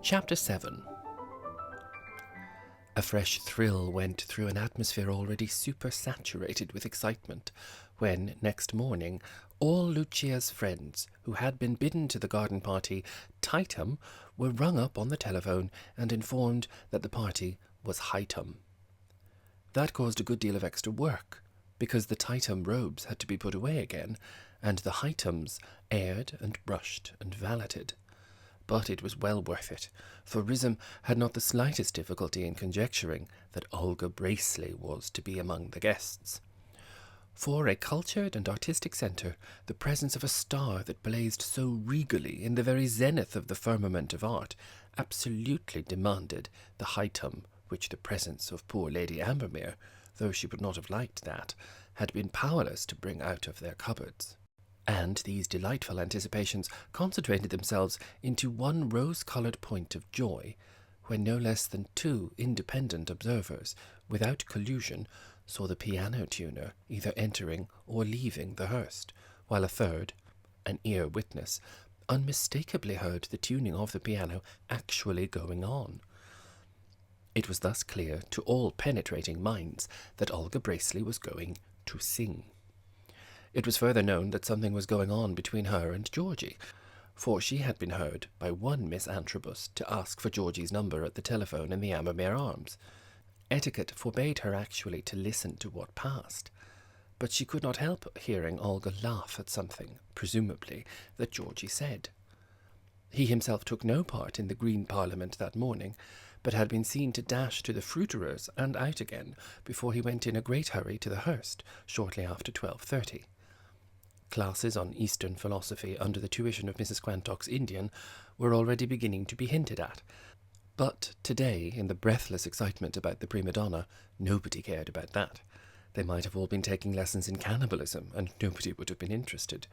Chapter 7. A fresh thrill went through an atmosphere already supersaturated with excitement when, next morning, all Lucia's friends who had been bidden to the garden party Tightum were rung up on the telephone and informed that the party was Hightum. That caused a good deal of extra work, because the Tightum robes had to be put away again, and the Hightums aired and brushed and valeted. But it was well worth it, for Rhizam had not the slightest difficulty in conjecturing that Olga Bracely was to be among the guests. For a cultured and artistic centre, the presence of a star that blazed so regally in the very zenith of the firmament of art absolutely demanded the Hightum which the presence of poor Lady Ambermeer, though she would not have liked that, had been powerless to bring out of their cupboards. And these delightful anticipations concentrated themselves into one rose-coloured point of joy, when no less than two independent observers, without collusion, saw the piano-tuner either entering or leaving the Hurst, while a third, an ear witness, unmistakably heard the tuning of the piano actually going on. It was thus clear to all penetrating minds that Olga Bracely was going to sing. It was further known that something was going on between her and Georgie, for she had been heard by one Miss Antrobus to ask for Georgie's number at the telephone in the Ambermeer Arms. Etiquette forbade her actually to listen to what passed, but she could not help hearing Olga laugh at something, presumably, that Georgie said. He himself took no part in the Green Parliament that morning, but had been seen to dash to the fruiterers and out again before he went in a great hurry to the Hurst shortly after 12:30. Classes on Eastern philosophy under the tuition of Mrs. Quantock's Indian were already beginning to be hinted at, but today, in the breathless excitement about the prima donna, nobody cared about that. They might have all been taking lessons in cannibalism, and nobody would have been interested.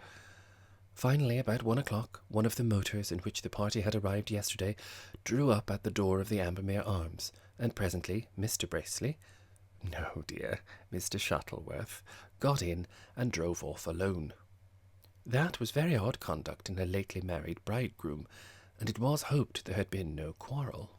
Finally, about 1 o'clock, one of the motors in which the party had arrived yesterday drew up at the door of the Ambermeer Arms, and presently Mr. Bracely, no, dear, Mr. Shuttleworth, got in and drove off alone. That was very odd conduct in a lately married bridegroom, and it was hoped there had been no quarrel.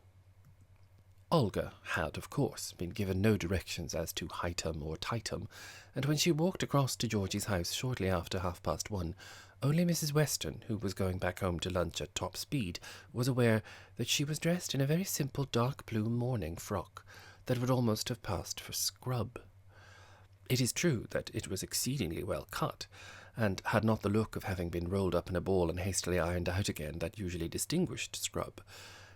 Olga had, of course, been given no directions as to Hightum or Tightum, and when she walked across to Georgie's house shortly after 1:30, only Mrs. Weston, who was going back home to lunch at top speed, was aware that she was dressed in a very simple dark blue morning frock that would almost have passed for scrub. It is true that it was exceedingly well cut, and had not the look of having been rolled up in a ball and hastily ironed out again that usually distinguished scrub,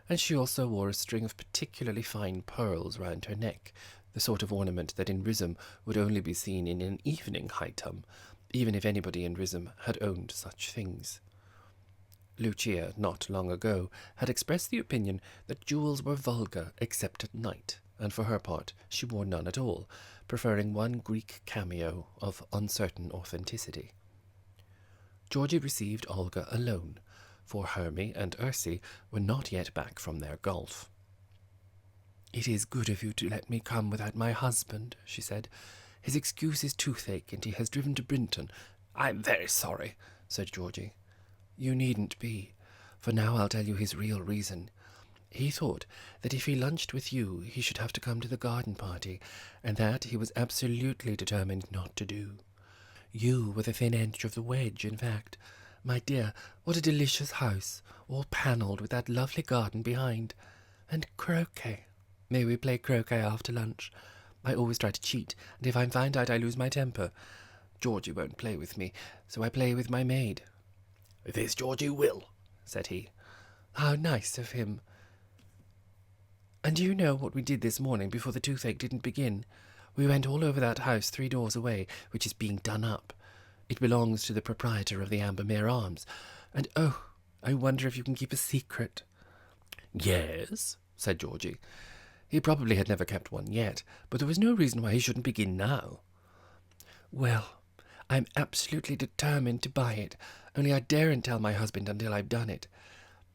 and she also wore a string of particularly fine pearls round her neck, the sort of ornament that in Rhizam would only be seen in an evening Hightum, even if anybody in Rhizam had owned such things. Lucia, not long ago, had expressed the opinion that jewels were vulgar except at night, and for her part she wore none at all, preferring one Greek cameo of uncertain authenticity. Georgie received Olga alone, for Hermie and Ursie were not yet back from their golf. "It is good of you to let me come without my husband," she said. "His excuse is toothache, and he has driven to Brinton." "I'm very sorry," said Georgie. "You needn't be, for now I'll tell you his real reason. He thought that if he lunched with you he should have to come to the garden party, and that he was absolutely determined not to do. You were the thin edge of the wedge, in fact. My dear, what a delicious house, all panelled with that lovely garden behind. And croquet. May we play croquet after lunch? I always try to cheat, and if I find out I lose my temper. Georgie won't play with me, so I play with my maid." "This Georgie will," said he. "How nice of him. And do you know what we did this morning before the toothache didn't begin? We went all over that house 3 doors away, which is being done up. It belongs to the proprietor of the Ambermeer Arms, and oh, I wonder if you can keep a secret." "Yes," said Georgie. He probably had never kept one yet, but there was no reason why he shouldn't begin now. "Well, I'm absolutely determined to buy it, only I daren't tell my husband until I've done it.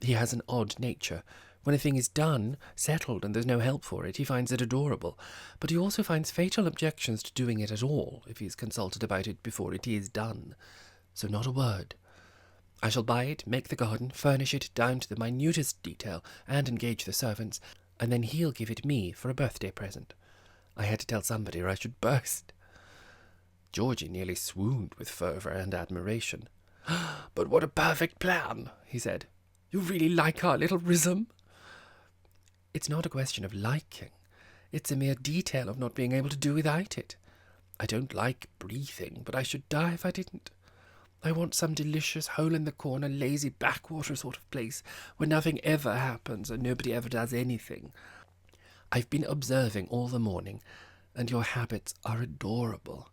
He has an odd nature. When a thing is done, settled, and there's no help for it, he finds it adorable, but he also finds fatal objections to doing it at all if he is consulted about it before it is done. So not a word. I shall buy it, make the garden, furnish it down to the minutest detail, and engage the servants, and then he'll give it me for a birthday present. I had to tell somebody or I should burst." Georgie nearly swooned with fervour and admiration. "But what a perfect plan," he said. "You really like our little rhythm?" "It's not a question of liking. It's a mere detail of not being able to do without it. I don't like breathing, but I should die if I didn't. I want some delicious hole-in-the-corner, lazy backwater sort of place where nothing ever happens and nobody ever does anything. I've been observing all the morning, and your habits are adorable.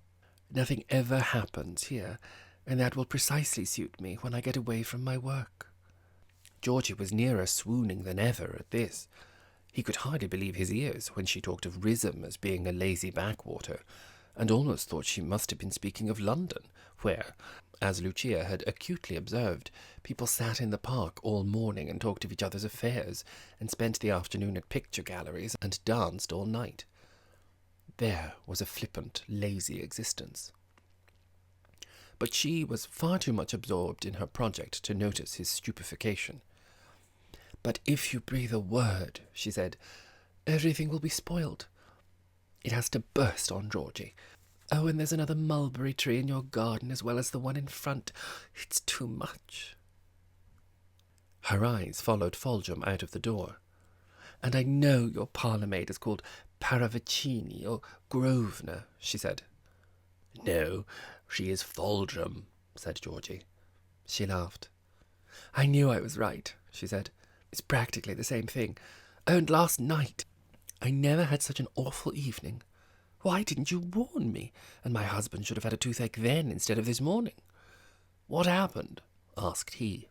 Nothing ever happens here, and that will precisely suit me when I get away from my work." Georgie was nearer swooning than ever at this. He could hardly believe his ears when she talked of Rhythm as being a lazy backwater, and almost thought she must have been speaking of London, where, as Lucia had acutely observed, people sat in the park all morning and talked of each other's affairs, and spent the afternoon at picture galleries, and danced all night. There was a flippant, lazy existence. But she was far too much absorbed in her project to notice his stupefaction. "But if you breathe a word," she said, "everything will be spoiled. It has to burst on Georgie. Oh, and there's another mulberry tree in your garden as well as the one in front. It's too much." Her eyes followed Foljambe out of the door. "And I know your parlour-maid is called Paravicini or Grosvenor," she said. "No, she is Foljambe," said Georgie. She laughed. "I knew I was right," she said. "It's practically the same thing. Oh, and last night I never had such an awful evening. Why didn't you warn me? And my husband should have had a toothache then instead of this morning." "What happened?" asked he.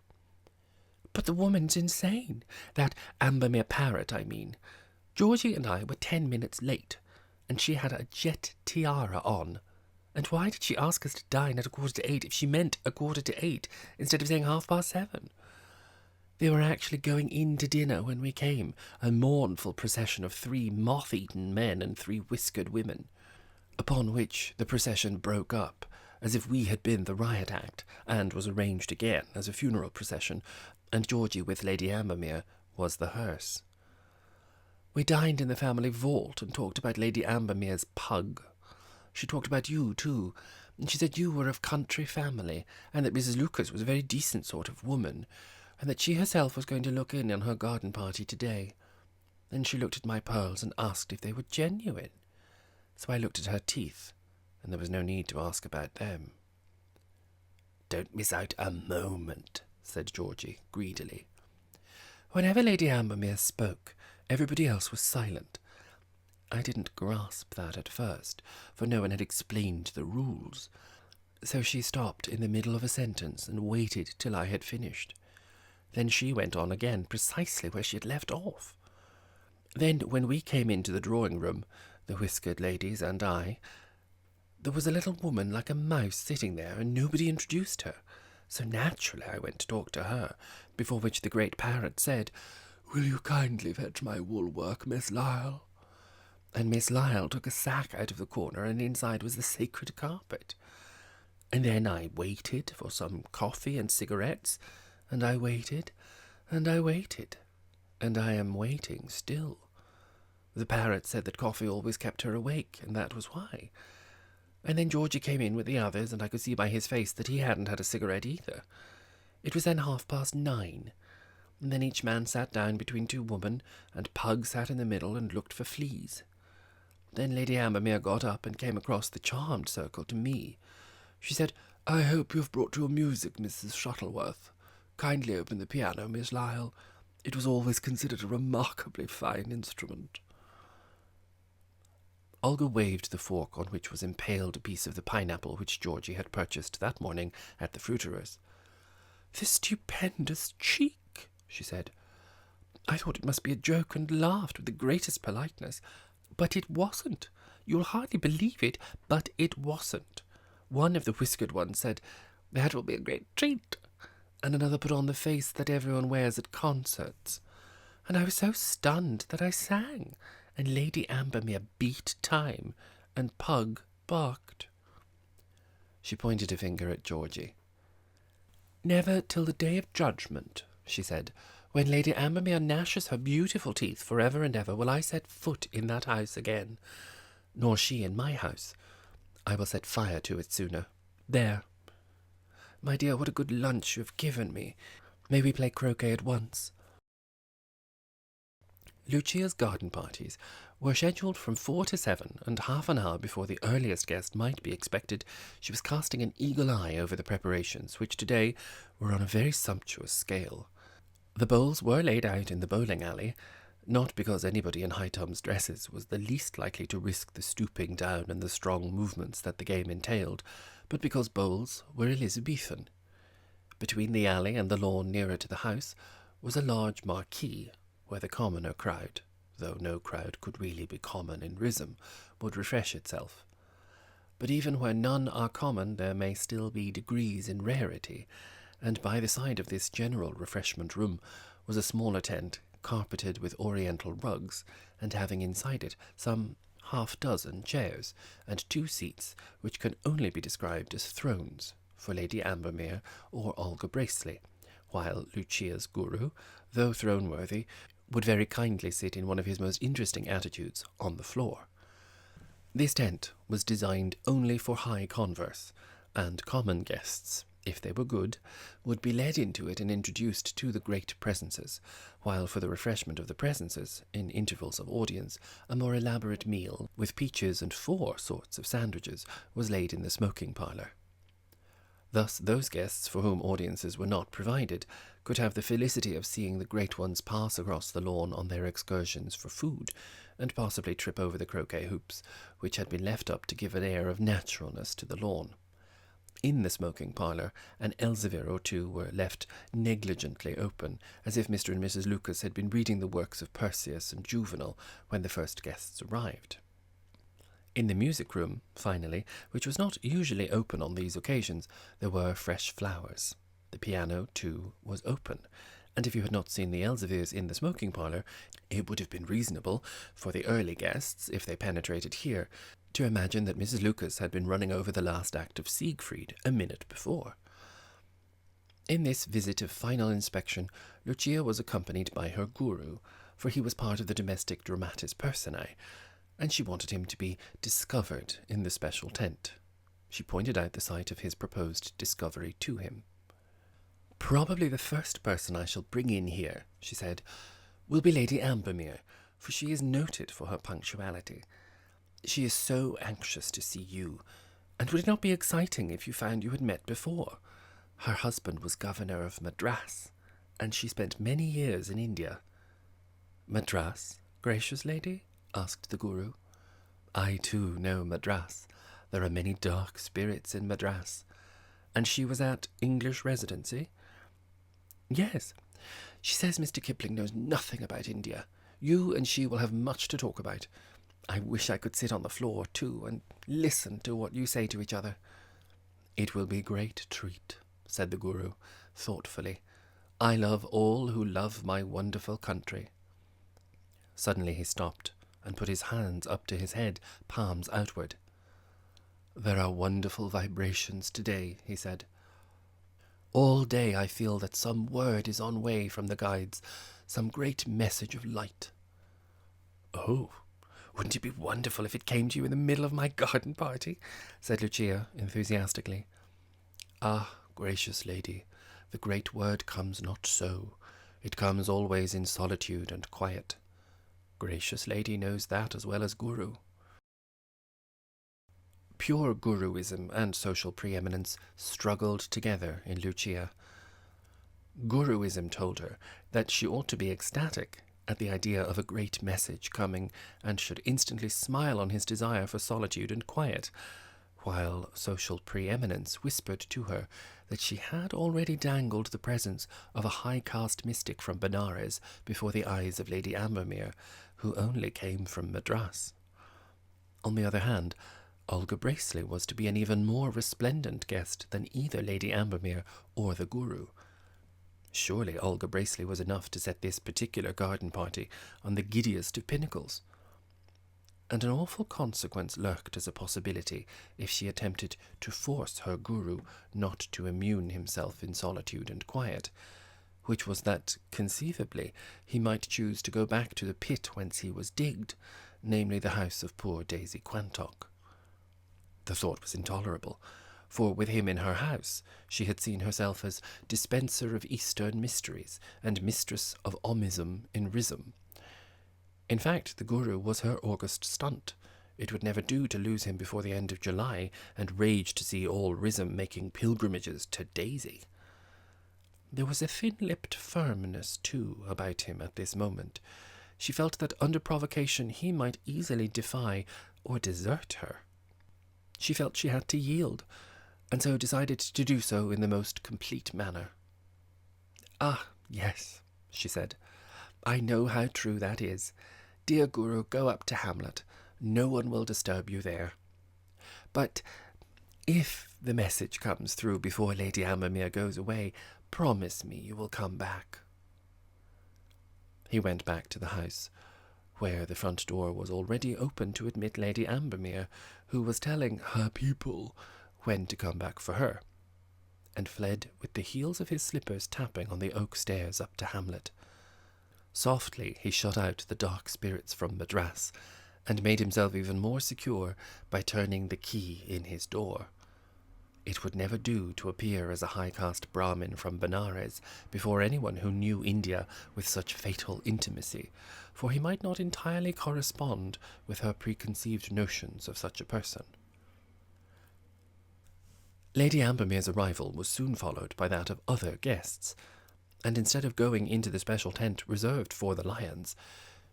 "But the woman's insane. That Ambermeer parrot, I mean. Georgie and I were 10 minutes late, and she had a jet tiara on. And why did she ask us to dine at 7:45 if she meant 7:45 instead of saying 7:30? They were actually going in to dinner when we came, a mournful procession of 3 moth-eaten men and 3 whiskered women, upon which the procession broke up, as if we had been the riot act, and was arranged again as a funeral procession, and Georgie with Lady Ambermeer was the hearse. We dined in the family vault and talked about Lady Ambermeer's pug. She talked about you, too, and she said you were of country family, and that Mrs. Lucas was a very decent sort of woman, and that she herself was going to look in on her garden party today. Then she looked at my pearls and asked if they were genuine. So I looked at her teeth, and there was no need to ask about them." "Don't miss out a moment," said Georgie, greedily. Whenever Lady Ambermeer spoke, everybody else was silent. I didn't grasp that at first, for no one had explained the rules. So she stopped in the middle of a sentence and waited till I had finished. Then she went on again, precisely where she had left off. Then, when we came into the drawing-room, the whiskered ladies and I, there was a little woman like a mouse sitting there, and nobody introduced her. So naturally I went to talk to her, before which the great parrot said, "Will you kindly fetch my wool-work, Miss Lyle?" And Miss Lyle took a sack out of the corner, and inside was the sacred carpet. And then I waited for some coffee and cigarettes, and I waited, and I waited, and I am waiting still. The parrot said that coffee always kept her awake, and that was why. And then Georgie came in with the others, and I could see by his face that he hadn't had a cigarette either. It was then 9:30, and then each man sat down between 2 women, and Pug sat in the middle and looked for fleas. Then Lady Ambermeer got up and came across the charmed circle to me. She said, "I hope you've brought your music, Mrs. Shuttleworth. Kindly open the piano, Miss Lyle. It was always considered a remarkably fine instrument." Olga waved the fork on which was impaled a piece of the pineapple which Georgie had purchased that morning at the fruiterer's. "The stupendous cheek," she said. "I thought it must be a joke and laughed with the greatest politeness. But it wasn't. You'll hardly believe it, but it wasn't. One of the whiskered ones said, 'That will be a great treat,' and another put on the face that everyone wears at concerts. And I was so stunned that I sang, and Lady Ambermeer beat time, and Pug barked." She pointed a finger at Georgie. Never till the day of judgment, she said, when Lady Ambermeer gnashes her beautiful teeth for ever and ever, will I set foot in that house again, nor she in my house. I will set fire to it sooner. There. My dear, what a good lunch you have given me. May we play croquet at once? Lucia's garden parties were scheduled from 4 to 7, and half an hour before the earliest guest might be expected, she was casting an eagle eye over the preparations, which today were on a very sumptuous scale. The bowls were laid out in the bowling alley, not because anybody in high-tums dresses was the least likely to risk the stooping down and the strong movements that the game entailed, but because bowls were Elizabethan. Between the alley and the lawn nearer to the house was a large marquee, where the commoner crowd, though no crowd could really be common in Rhythm, would refresh itself. But even where none are common, there may still be degrees in rarity, and by the side of this general refreshment room was a smaller tent, carpeted with oriental rugs, and having inside it some half-dozen chairs, and 2 seats which can only be described as thrones, for Lady Ambermeer or Olga Bracely, while Lucia's guru, though throne-worthy, would very kindly sit in one of his most interesting attitudes on the floor. This tent was designed only for high converse, and common guests, if they were good, would be led into it and introduced to the great presences, while for the refreshment of the presences, in intervals of audience, a more elaborate meal, with peaches and 4 sorts of sandwiches, was laid in the smoking parlour. Thus those guests for whom audiences were not provided could have the felicity of seeing the great ones pass across the lawn on their excursions for food, and possibly trip over the croquet hoops, which had been left up to give an air of naturalness to the lawn. In the smoking parlour, an Elzevir or 2 were left negligently open, as if Mr. and Mrs. Lucas had been reading the works of Persius and Juvenal when the first guests arrived. In the music-room, finally, which was not usually open on these occasions, there were fresh flowers. The piano, too, was open, and if you had not seen the Elzevirs in the smoking parlour, it would have been reasonable for the early guests, if they penetrated here, to imagine that Mrs. Lucas had been running over the last act of Siegfried a minute before. In this visit of final inspection, Lucia was accompanied by her guru, for he was part of the domestic dramatis personae, and she wanted him to be discovered in the special tent. She pointed out the site of his proposed discovery to him. "Probably the first person I shall bring in here," she said, "will be Lady Ambermeer, for she is noted for her punctuality. She is so anxious to see you, and would it not be exciting if you found you had met before? Her husband was governor of Madras, and she spent many years in India." "Madras, gracious lady?" asked the guru. "I too know Madras. There are many dark spirits in Madras. And she was at English residency?" "Yes. She says Mr. Kipling knows nothing about India. You and she will have much to talk about. I wish I could sit on the floor, too, and listen to what you say to each other." "It will be a great treat," said the guru, thoughtfully. "I love all who love my wonderful country." Suddenly he stopped, and put his hands up to his head, palms outward. "There are wonderful vibrations today," he said. "All day I feel that some word is on way from the guides, some great message of light." "Oh, wouldn't it be wonderful if it came to you in the middle of my garden party?" said Lucia enthusiastically. "Ah, gracious lady, the great word comes not so. It comes always in solitude and quiet. Gracious lady knows that as well as guru." Pure guruism and social preeminence struggled together in Lucia. Guruism told her that she ought to be ecstatic at the idea of a great message coming, and should instantly smile on his desire for solitude and quiet, while social preeminence whispered to her that she had already dangled the presence of a high-caste mystic from Benares before the eyes of Lady Ambermeer, who only came from Madras. On the other hand, Olga Bracely was to be an even more resplendent guest than either Lady Ambermeer or the guru. Surely Olga Bracely was enough to set this particular garden party on the giddiest of pinnacles. and an awful consequence lurked as a possibility if she attempted to force her guru not to immune himself in solitude and quiet, which was that, conceivably, he might choose to go back to the pit whence he was digged, namely the house of poor Daisy Quantock. The thought was intolerable, for with him in her house she had seen herself as dispenser of Eastern mysteries and mistress of Omism in Rism. In fact, the guru was her August stunt. It would never do to lose him before the end of July, and rage to see all Rism making pilgrimages to Daisy. There was a thin-lipped firmness, too, about him at this moment. She felt that under provocation he might easily defy or desert her. She felt she had to yield, and so decided to do so in the most complete manner. "Ah, yes," she said. "I know how true that is. Dear Guru, go up to Hamlet. No one will disturb you there. But if the message comes through before Lady Ambermeer goes away, promise me you will come back." He went back to the house, where the front door was already open to admit Lady Ambermeer, who was telling her people when to come back for her, and fled with the heels of his slippers tapping on the oak stairs up to Hamlet. Softly he shut out the dark spirits from Madras, and made himself even more secure by turning the key in his door. It would never do to appear as a high-caste Brahmin from Benares before anyone who knew India with such fatal intimacy, for he might not entirely correspond with her preconceived notions of such a person. Lady Ambermere's arrival was soon followed by that of other guests, and instead of going into the special tent reserved for the lions,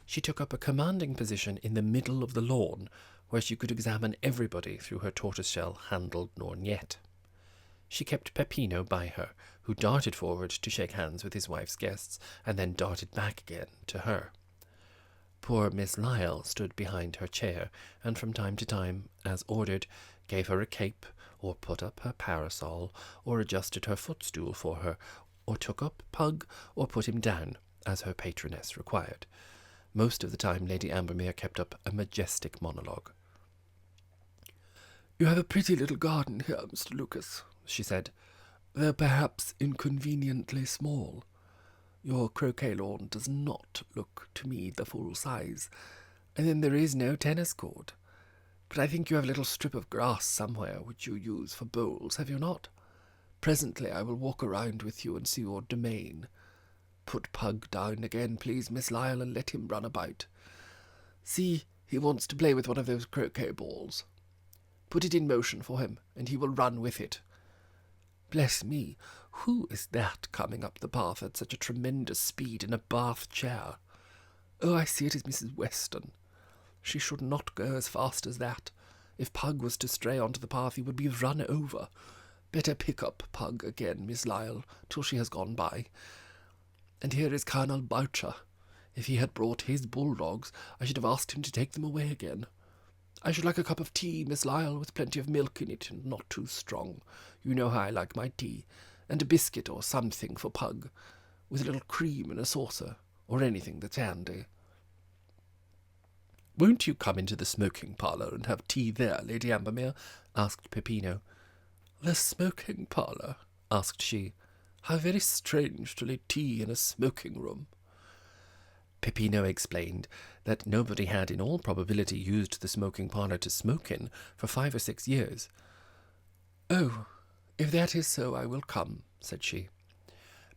she took up a commanding position in the middle of the lawn, where she could examine everybody through her tortoiseshell-handled lorgnette. She kept Peppino by her, who darted forward to shake hands with his wife's guests, and then darted back again to her. Poor Miss Lyle stood behind her chair, and from time to time, as ordered, gave her a cape, or put up her parasol, or adjusted her footstool for her, or took up Pug, or put him down, as her patroness required. Most of the time Lady Ambermeer kept up a majestic monologue. "You have a pretty little garden here, Mr. Lucas," she said, "though perhaps inconveniently small. Your croquet lawn does not look to me the full size, and then there is no tennis court. But I think you have a little strip of grass somewhere which you use for bowls, have you not? Presently I will walk around with you and see your domain. Put Pug down again, please, Miss Lyle, and let him run about. See, he wants to play with one of those croquet balls. Put it in motion for him, and he will run with it. Bless me, who is that coming up the path at such a tremendous speed in a bath chair? Oh, I see, it is Mrs. Weston. She should not go as fast as that. If Pug was to stray onto the path, he would be run over. Better pick up Pug again, Miss Lyle, till she has gone by. And here is Colonel Boucher. If he had brought his bulldogs, I should have asked him to take them away again. I should like a cup of tea, Miss Lyle, with plenty of milk in it, and not too strong. You know how I like my tea. And a biscuit or something for Pug, with a little cream in a saucer, or anything that's handy." "Won't you come into the smoking parlour and have tea there, Lady Ambermeer?" asked Peppino. "The smoking parlour?" asked she. "How very strange to lay tea in a smoking room." Peppino explained that nobody had in all probability used the smoking parlour to smoke in for 5 or 6 years. "Oh, if that is so, I will come," said she.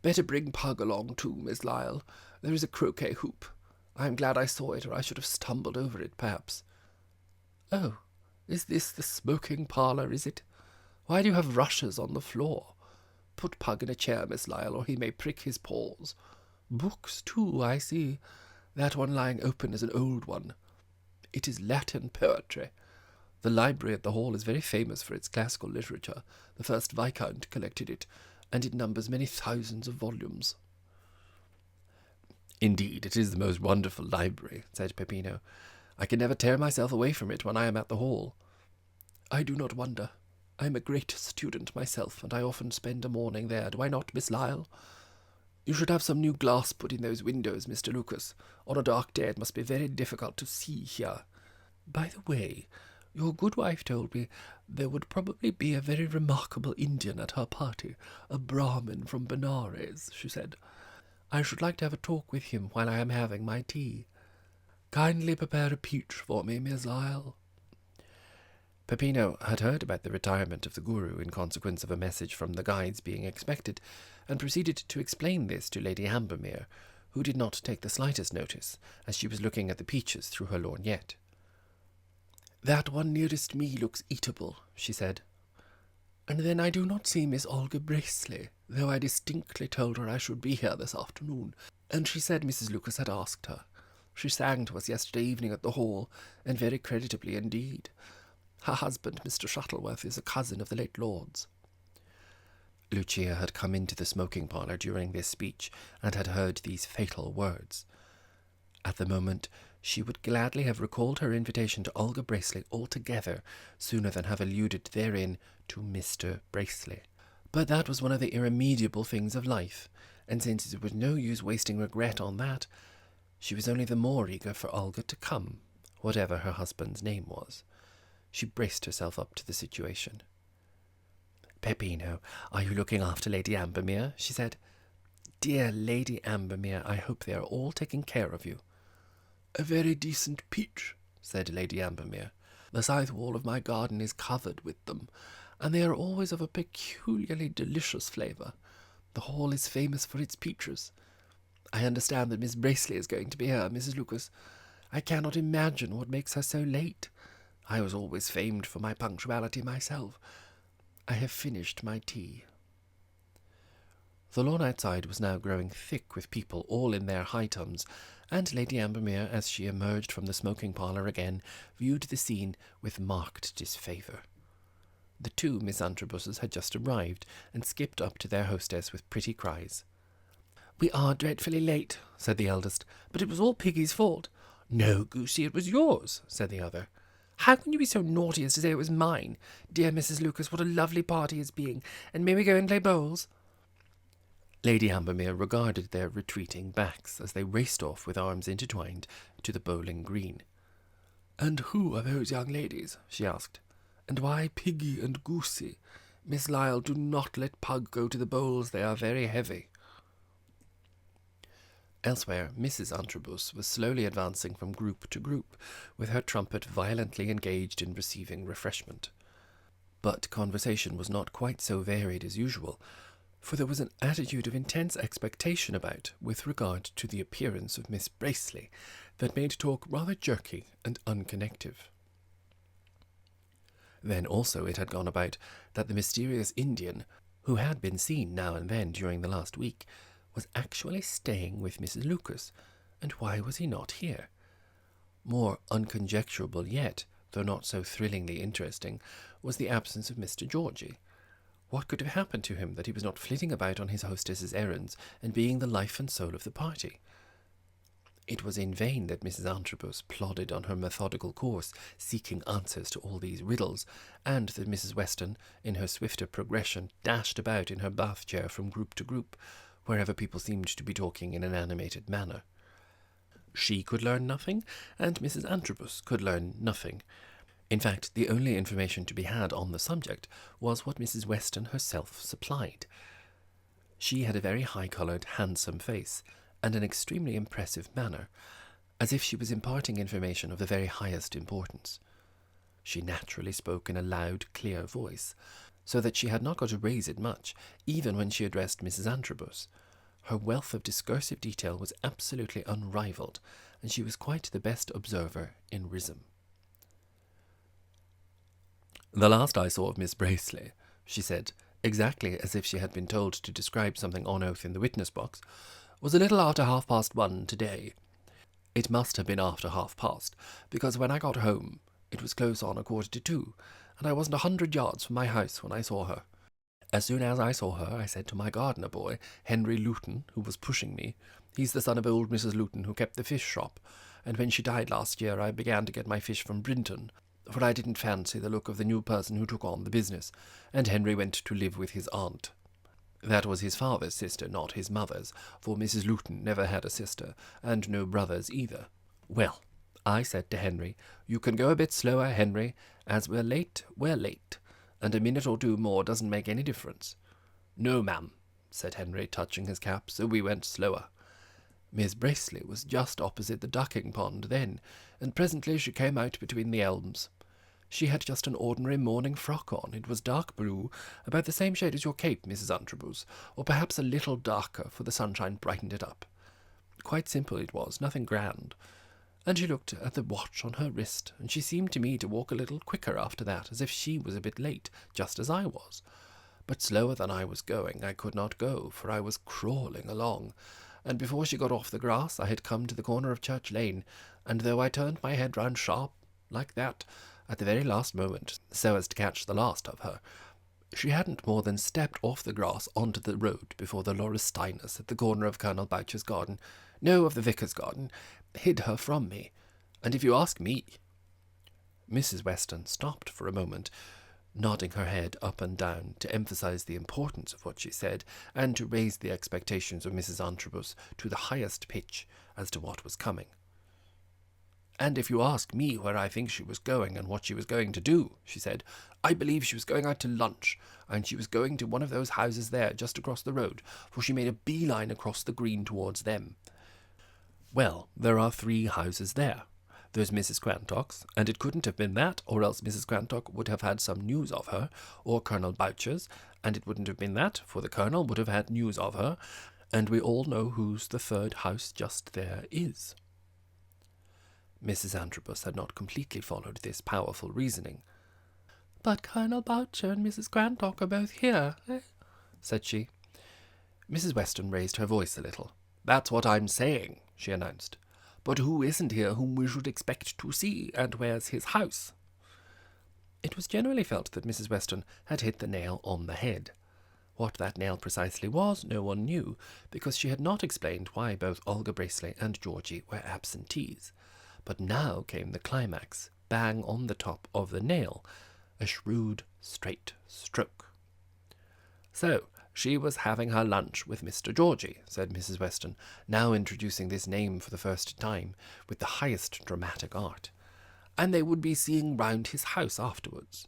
"Better bring Pug along too, Miss Lyle. There is a croquet hoop. I am glad I saw it, or I should have stumbled over it, perhaps." "Oh, is this the smoking parlour, is it? Why do you have rushes on the floor? Put Pug in a chair, Miss Lyle, or he may prick his paws. Books, too, I see. That one lying open is an old one. It is Latin poetry. The library at the Hall is very famous for its classical literature. The first Viscount collected it, and it numbers many thousands of volumes." "Indeed, it is the most wonderful library," said Peppino. "I can never tear myself away from it when I am at the Hall." "I do not wonder. I am a great student myself, and I often spend a morning there. Do I not, Miss Lyle? You should have some new glass put in those windows, Mr. Lucas. On a dark day it must be very difficult to see here. By the way, your good wife told me there would probably be a very remarkable Indian at her party, a Brahmin from Benares, she said. I should like to have a talk with him while I am having my tea. Kindly prepare a peach for me, Miss Lyle. Peppino had heard about the retirement of the guru in consequence of a message from the guides being expected, and proceeded to explain this to Lady Ambermeer, who did not take the slightest notice, as she was looking at the peaches through her lorgnette. That one nearest me looks eatable, she said. And then I do not see Miss Olga Bracely, though I distinctly told her I should be here this afternoon, and she said Mrs. Lucas had asked her. She sang to us yesterday evening at the hall, and very creditably indeed. Her husband, Mr. Shuttleworth, is a cousin of the late Lord's. Lucia had come into the smoking parlour during this speech, and had heard these fatal words. At the moment, she would gladly have recalled her invitation to Olga Bracely altogether, sooner than have alluded therein to Mr. Bracely. But that was one of the irremediable things of life, and since it was no use wasting regret on that, she was only the more eager for Olga to come, whatever her husband's name was. She braced herself up to the situation. "Peppino, are you looking after Lady Ambermeer?" she said. "Dear Lady Ambermeer, I hope they are all taking care of you." "A very decent peach," said Lady Ambermeer. "The south wall of my garden is covered with them, and they are always of a peculiarly delicious flavour. The hall is famous for its peaches. I understand that Miss Bracely is going to be here, Mrs. Lucas. I cannot imagine what makes her so late. I was always famed for my punctuality myself. I have finished my tea." The lawn outside was now growing thick with people, all in their high-tums, and Lady Ambermeer, as she emerged from the smoking parlour again, viewed the scene with marked disfavour. The two Miss Antrebuses had just arrived, and skipped up to their hostess with pretty cries. "We are dreadfully late," said the eldest, "but it was all Piggy's fault." "No, Goosey, it was yours," said the other. "How can you be so naughty as to say it was mine? Dear Mrs. Lucas, what a lovely party it's being, and may we go and play bowls?" Lady Ambermeer regarded their retreating backs as they raced off with arms intertwined to the bowling green. "And who are those young ladies?" she asked. "And why Piggy and Goosey? Miss Lyle, do not let Pug go to the bowls, they are very heavy." Elsewhere, Mrs. Antrebus was slowly advancing from group to group, with her trumpet violently engaged in receiving refreshment. But conversation was not quite so varied as usual, for there was an attitude of intense expectation about with regard to the appearance of Miss Bracely that made talk rather jerky and unconnective. Then also it had gone about that the mysterious Indian, who had been seen now and then during the last week, was actually staying with Mrs. Lucas, and why was he not here? More unconjecturable yet, though not so thrillingly interesting, was the absence of Mr. Georgie. What could have happened to him that he was not flitting about on his hostess's errands and being the life and soul of the party? It was in vain that Mrs. Antrebus plodded on her methodical course, seeking answers to all these riddles, and that Mrs. Weston, in her swifter progression, dashed about in her bath-chair from group to group, wherever people seemed to be talking in an animated manner. She could learn nothing, and Mrs. Antrebus could learn nothing. In fact, the only information to be had on the subject was what Mrs. Weston herself supplied. She had a very high-coloured, handsome face, and an extremely impressive manner, as if she was imparting information of the very highest importance. She naturally spoke in a loud, clear voice, so that she had not got to raise it much, even when she addressed Mrs. Antrebus. Her wealth of discursive detail was absolutely unrivalled, and she was quite the best observer in rhythm. "The last I saw of Miss Bracely," she said, exactly as if she had been told to describe something on oath in the witness-box, "was a little after 1:30 today. It must have been after 1:30, because when I got home it was close on 1:45, and I wasn't 100 yards from my house when I saw her. As soon as I saw her, I said to my gardener boy, Henry Luton, who was pushing me, he's the son of old Mrs. Luton who kept the fish shop, and when she died last year I began to get my fish from Brinton, for I didn't fancy the look of the new person who took on the business, and Henry went to live with his aunt. That was his father's sister, not his mother's, for Mrs. Luton never had a sister, and no brothers either. Well, I said to Henry, "You can go a bit slower, Henry. As we're late, and a minute or two more doesn't make any difference." "No, ma'am," said Henry, touching his cap, so we went slower. Miss Bracely was just opposite the ducking pond then, and presently she came out between the elms. She had just an ordinary morning frock on. It was dark blue, about the same shade as your cape, Mrs. Antrobus, or perhaps a little darker, for the sunshine brightened it up. Quite simple it was, nothing grand. And she looked at the watch on her wrist, and she seemed to me to walk a little quicker after that, as if she was a bit late, just as I was. But slower than I was going I could not go, for I was crawling along, and before she got off the grass I had come to the corner of Church Lane, and though I turned my head round sharp, like that, at the very last moment, so as to catch the last of her, she hadn't more than stepped off the grass onto the road before the Laurustinus at the corner of Colonel Boucher's garden, no, of the vicar's garden, hid her from me. And if you ask me—" Mrs. Weston stopped for a moment, nodding her head up and down to emphasize the importance of what she said, and to raise the expectations of Mrs. Antrobus to the highest pitch as to what was coming. "And if you ask me where I think she was going and what she was going to do," she said, "I believe she was going out to lunch, and she was going to one of those houses there just across the road, for she made a bee-line across the green towards them." "Well, there are 3 houses there. There's Mrs. Quantock's, and it couldn't have been that, or else Mrs. Quantock would have had some news of her, or Colonel Boucher's, and it wouldn't have been that, for the Colonel would have had news of her, and we all know whose the 3rd house just there is." Mrs. Antrobus had not completely followed this powerful reasoning. "But Colonel Boucher and Mrs. Quantock are both here, eh?" said she. Mrs. Weston raised her voice a little. "That's what I'm saying," she announced. "But who isn't here whom we should expect to see, and where's his house?" It was generally felt that Mrs. Weston had hit the nail on the head. What that nail precisely was, no one knew, because she had not explained why both Olga Bracely and Georgie were absentees. But now came the climax, bang on the top of the nail, a shrewd, straight stroke. "So, she was having her lunch with Mr. Georgie," said Mrs. Weston, now introducing this name for the first time, with the highest dramatic art, "and they would be seeing round his house afterwards.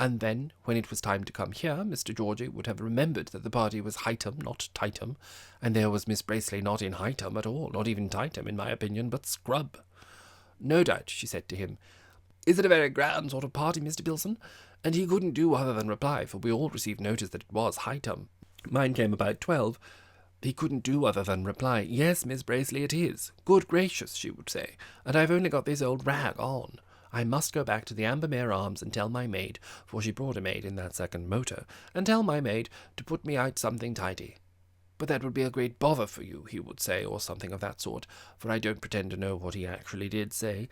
And then, when it was time to come here, Mr. Georgie would have remembered that the party was Hightum, not Tightum, and there was Miss Bracely not in Hightum at all, not even Tightum, in my opinion, but Scrub. 'No doubt,' she said to him, 'is it a very grand sort of party, Mr. Bilson?' And he couldn't do other than reply, for we all received notice that it was Hightum. Mine came about 12. He couldn't do other than reply, 'Yes, Miss Bracely, it is. Good gracious,' she would say, 'and I've only got this old rag on. I must go back to the Ambermeer Arms and tell my maid,' for she brought a maid in that second motor, 'and tell my maid to put me out something tidy. But that would be a great bother for you,' he would say, or something of that sort, for I don't pretend to know what he actually did say.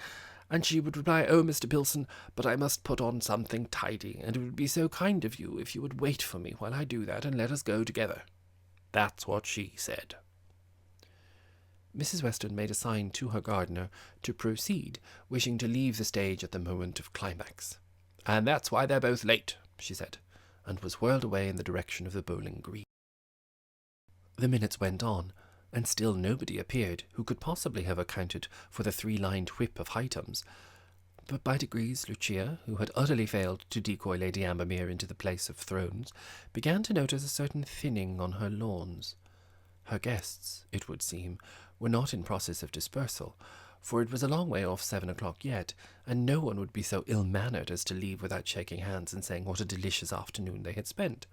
And she would reply, 'Oh, Mr. Bilson, but I must put on something tidy, and it would be so kind of you if you would wait for me while I do that and let us go together.' That's what she said." Mrs. Weston made a sign to her gardener to proceed, wishing to leave the stage at the moment of climax. "And that's why they're both late," she said, and was whirled away in the direction of the bowling green. The minutes went on, and still nobody appeared who could possibly have accounted for the 3-lined whip of Hightums. But by degrees Lucia, who had utterly failed to decoy Lady Ambermeer into the place of thrones, began to notice a certain thinning on her lawns. Her guests, it would seem, were not in process of dispersal, for it was a long way off 7 o'clock yet, and no one would be so ill-mannered as to leave without shaking hands and saying what a delicious afternoon they had spent.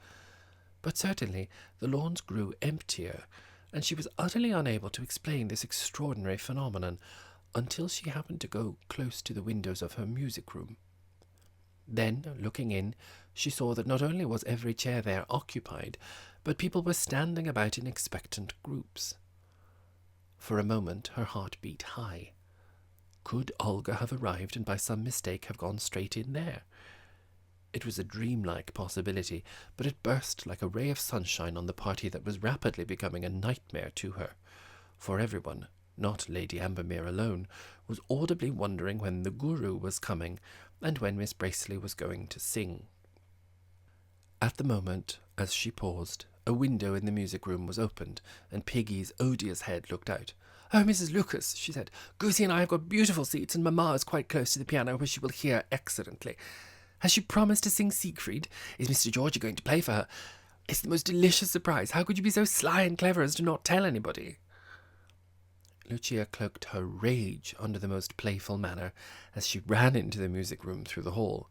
But certainly the lawns grew emptier, and she was utterly unable to explain this extraordinary phenomenon until she happened to go close to the windows of her music-room. Then, looking in, she saw that not only was every chair there occupied, but people were standing about in expectant groups. For a moment her heart beat high. Could Olga have arrived and by some mistake have gone straight in there? It was a dreamlike possibility, but it burst like a ray of sunshine on the party that was rapidly becoming a nightmare to her, for everyone, not Lady Ambermeer alone, was audibly wondering when the Guru was coming, and when Miss Bracely was going to sing. At the moment, as she paused, a window in the music-room was opened, and Piggy's odious head looked out. "Oh, Mrs. Lucas," she said, "Goosey and I have got beautiful seats, and Mamma is quite close to the piano, where she will hear excellently. Has she promised to sing Siegfried? Is Mr. Georgie going to play for her? It's the most delicious surprise. How could you be so sly and clever as to not tell anybody?" Lucia cloaked her rage under the most playful manner as she ran into the music room through the hall.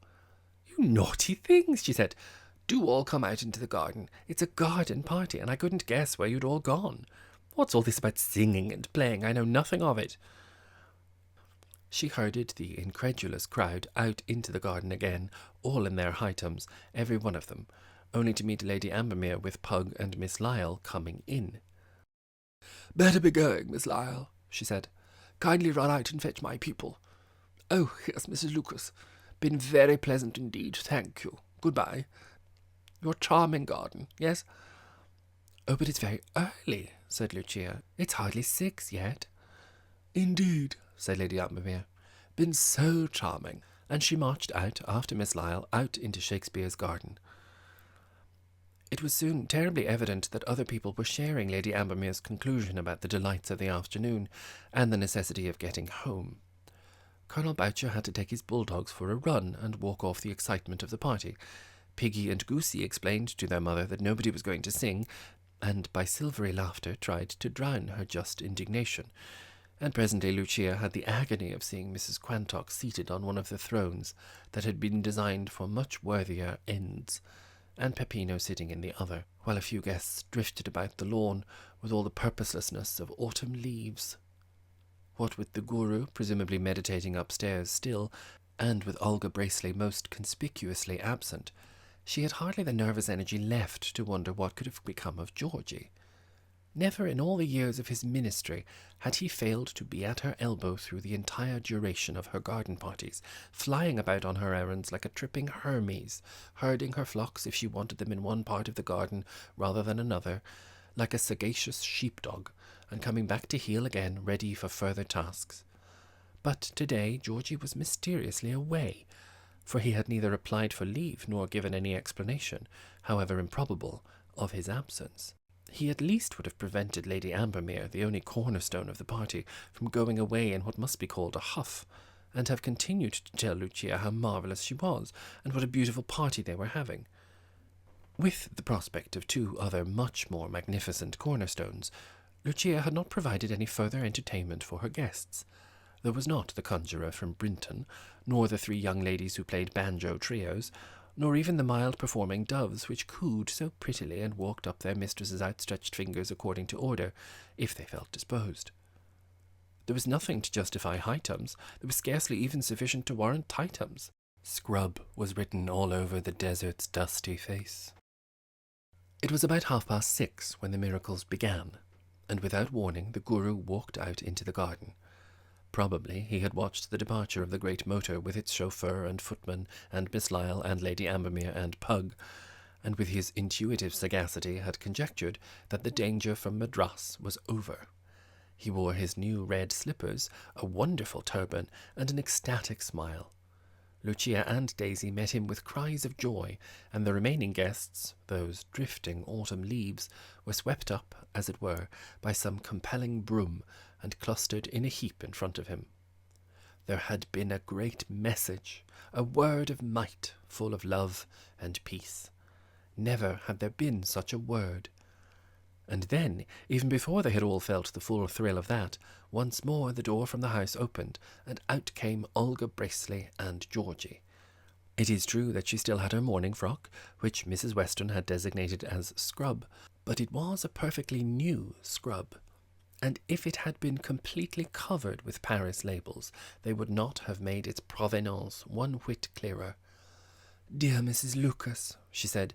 "You naughty things," she said. "Do all come out into the garden. It's a garden party, and I couldn't guess where you'd all gone. What's all this about singing and playing? I know nothing of it." She herded the incredulous crowd out into the garden again, all in their high-tums, every one of them, only to meet Lady Ambermeer with Pug and Miss Lyle coming in. "Better be going, Miss Lyle," she said. "Kindly run out and fetch my pupil. Oh, here's Mrs. Lucas. Been very pleasant indeed, thank you. Goodbye. Your charming garden, yes?" "Oh, but it's very early," said Lucia. "It's hardly 6 yet." "Indeed," said Lady Ambermeer. "Been so charming." And she marched out after Miss Lyle out into Shakespeare's garden. It was soon terribly evident that other people were sharing Lady Ambermere's conclusion about the delights of the afternoon and the necessity of getting home. Colonel Boucher had to take his bulldogs for a run and walk off the excitement of the party. Piggy and Goosey explained to their mother that nobody was going to sing, and by silvery laughter tried to drown her just indignation. And presently Lucia had the agony of seeing Mrs. Quantock seated on one of the thrones that had been designed for much worthier ends, and Peppino sitting in the other, while a few guests drifted about the lawn with all the purposelessness of autumn leaves. What with the Guru presumably meditating upstairs still, and with Olga Bracely most conspicuously absent, she had hardly the nervous energy left to wonder what could have become of Georgie. Never in all the years of his ministry had he failed to be at her elbow through the entire duration of her garden parties, flying about on her errands like a tripping Hermes, herding her flocks if she wanted them in one part of the garden rather than another, like a sagacious sheepdog, and coming back to heel again, ready for further tasks. But today Georgie was mysteriously away, for he had neither applied for leave nor given any explanation, however improbable, of his absence. He at least would have prevented Lady Ambermeer, the only cornerstone of the party, from going away in what must be called a huff, and have continued to tell Lucia how marvellous she was, and what a beautiful party they were having. With the prospect of 2 other much more magnificent cornerstones, Lucia had not provided any further entertainment for her guests. There was not the conjurer from Brinton, nor the 3 young ladies who played banjo trios, nor even the mild-performing doves which cooed so prettily and walked up their mistress's outstretched fingers according to order, if they felt disposed. There was nothing to justify high-tums. There was scarcely even sufficient to warrant tightums. Scrub was written all over the desert's dusty face. It was about 6:30 when the miracles began, and without warning the Guru walked out into the garden. Probably he had watched the departure of the great motor with its chauffeur and footman and Miss Lyle and Lady Ambermeer and Pug, and with his intuitive sagacity had conjectured that the danger from Madras was over. He wore his new red slippers, a wonderful turban, and an ecstatic smile. Lucia and Daisy met him with cries of joy, and the remaining guests, those drifting autumn leaves, were swept up, as it were, by some compelling broom, and clustered in a heap in front of him. There had been a great message, a word of might, full of love and peace. Never had there been such a word. And then, even before they had all felt the full thrill of that, once more the door from the house opened, and out came Olga Bracely and Georgie. It is true that she still had her morning frock, which Mrs. Weston had designated as scrub, but it was a perfectly new scrub, and if it had been completely covered with Paris labels, they would not have made its provenance one whit clearer. "Dear Mrs. Lucas," she said,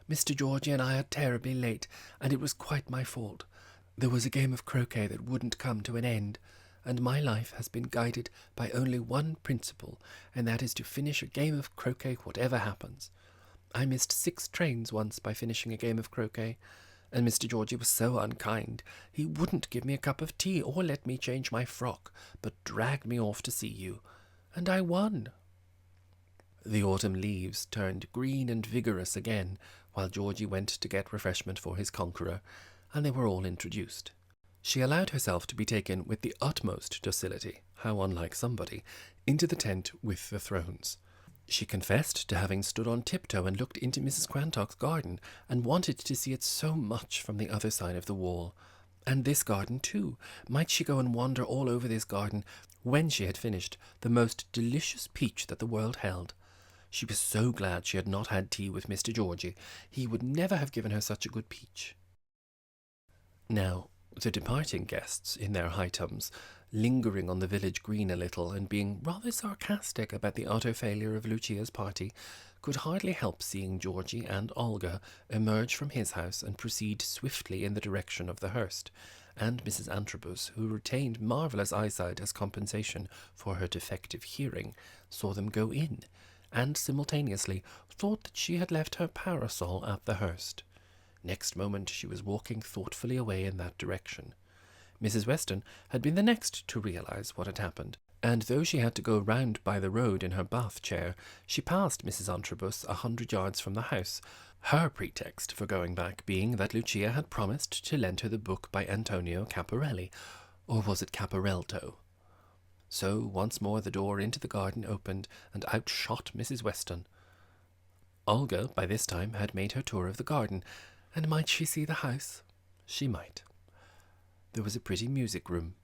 "Mr. Georgie and I are terribly late, and it was quite my fault. There was a game of croquet that wouldn't come to an end, and my life has been guided by only one principle, and that is to finish a game of croquet whatever happens. I missed 6 trains once by finishing a game of croquet, and Mr. Georgie was so unkind. He wouldn't give me a cup of tea or let me change my frock, but dragged me off to see you, and I won." The autumn leaves turned green and vigorous again, while Georgie went to get refreshment for his conqueror, and they were all introduced. She allowed herself to be taken with the utmost docility, how unlike somebody, into the tent with the thrones. She confessed to having stood on tiptoe and looked into Mrs. Quantock's garden, and wanted to see it so much from the other side of the wall. And this garden, too. Might she go and wander all over this garden when she had finished the most delicious peach that the world held? She was so glad she had not had tea with Mr. Georgie. He would never have given her such a good peach. Now, the departing guests, in their high tums, lingering on the village green a little, and being rather sarcastic about the utter failure of Lucia's party, could hardly help seeing Georgie and Olga emerge from his house and proceed swiftly in the direction of the Hurst, and Mrs. Antrobus, who retained marvellous eyesight as compensation for her defective hearing, saw them go in, and simultaneously thought that she had left her parasol at the Hurst. Next moment she was walking thoughtfully away in that direction. Mrs. Weston had been the next to realize what had happened, and though she had to go round by the road in her bath chair, she passed Mrs. Antrobus 100 yards from the house, her pretext for going back being that Lucia had promised to lend her the book by Antonio Caporelli, or was it Caporelto? So once more the door into the garden opened, and out shot Mrs. Weston. Olga, by this time, had made her tour of the garden, and might she see the house? She might. There was a pretty music room.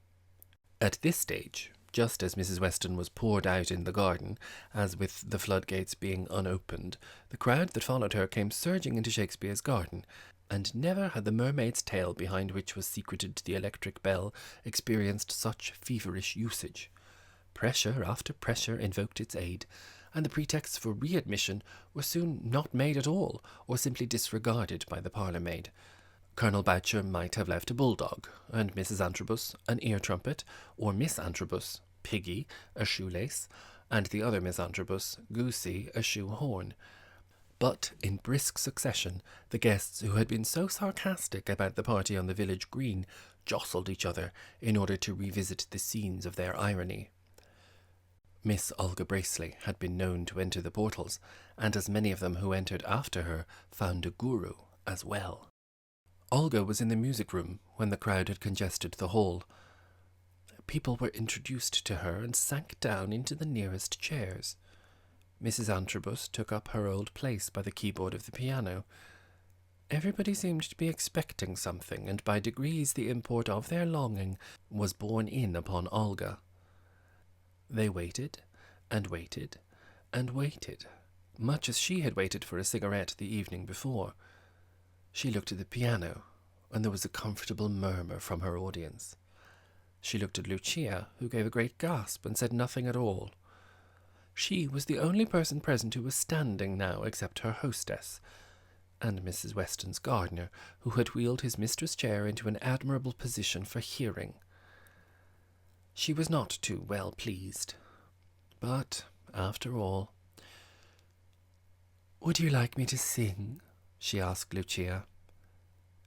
At this stage, just as Mrs. Weston was poured out in the garden, as with the floodgates being unopened, the crowd that followed her came surging into Shakespeare's garden, and never had the mermaid's tail behind which was secreted the electric bell experienced such feverish usage. Pressure after pressure invoked its aid, and the pretexts for readmission were soon not made at all, or simply disregarded by the parlour-maid. Colonel Boucher might have left a bulldog, and Mrs. Antrobus an ear-trumpet, or Miss Antrobus, Piggy, a shoelace, and the other Miss Antrobus, Goosey, a shoe-horn. But in brisk succession, the guests who had been so sarcastic about the party on the village green jostled each other in order to revisit the scenes of their irony. Miss Olga Bracely had been known to enter the portals, and as many of them who entered after her found a guru as well. Olga was in the music room when the crowd had congested the hall. People were introduced to her and sank down into the nearest chairs. Mrs. Antrobus took up her old place by the keyboard of the piano. Everybody seemed to be expecting something, and by degrees the import of their longing was borne in upon Olga. They waited, and waited, and waited, much as she had waited for a cigarette the evening before. She looked at the piano, and there was a comfortable murmur from her audience. She looked at Lucia, who gave a great gasp and said nothing at all. She was the only person present who was standing now except her hostess, and Mrs. Weston's gardener, who had wheeled his mistress' chair into an admirable position for hearing. She was not too well pleased. But, after all... "Would you like me to sing?" she asked Lucia.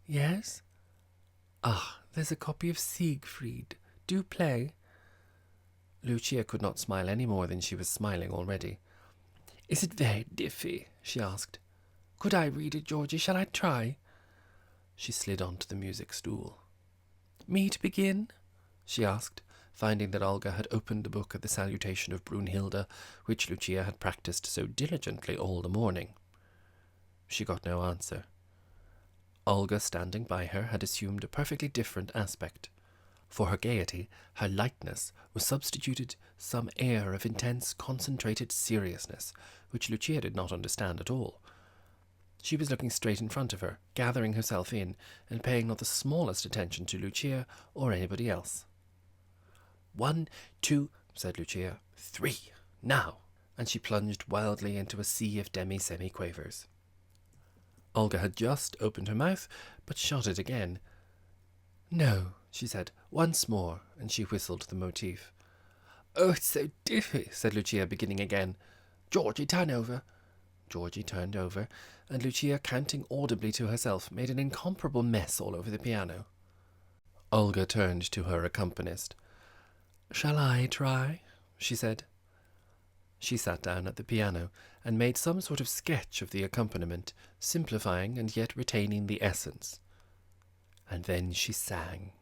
"Yes? Ah, there's a copy of Siegfried. Do play." Lucia could not smile any more than she was smiling already. "Is it very diffy?" she asked. "Could I read it, Georgie? Shall I try?" She slid onto the music stool. "Me to begin?" she asked, finding that Olga had opened the book at the salutation of Brunhilde, which Lucia had practised so diligently all the morning. She got no answer. Olga, standing by her, had assumed a perfectly different aspect. For her gaiety, her lightness, was substituted some air of intense, concentrated seriousness, which Lucia did not understand at all. She was looking straight in front of her, gathering herself in, and paying not the smallest attention to Lucia or anybody else. "1, 2, said Lucia. 3, now!" and she plunged wildly into a sea of demi-semi-quavers. Olga had just opened her mouth, but shut it again. "No," she said, "once more," and she whistled the motif. "Oh, it's so diffy," said Lucia, beginning again. "Georgie, turn over." Georgie turned over, and Lucia, counting audibly to herself, made an incomparable mess all over the piano. Olga turned to her accompanist. "Shall I try?" she said. She sat down at the piano and made some sort of sketch of the accompaniment, simplifying and yet retaining the essence. And then she sang.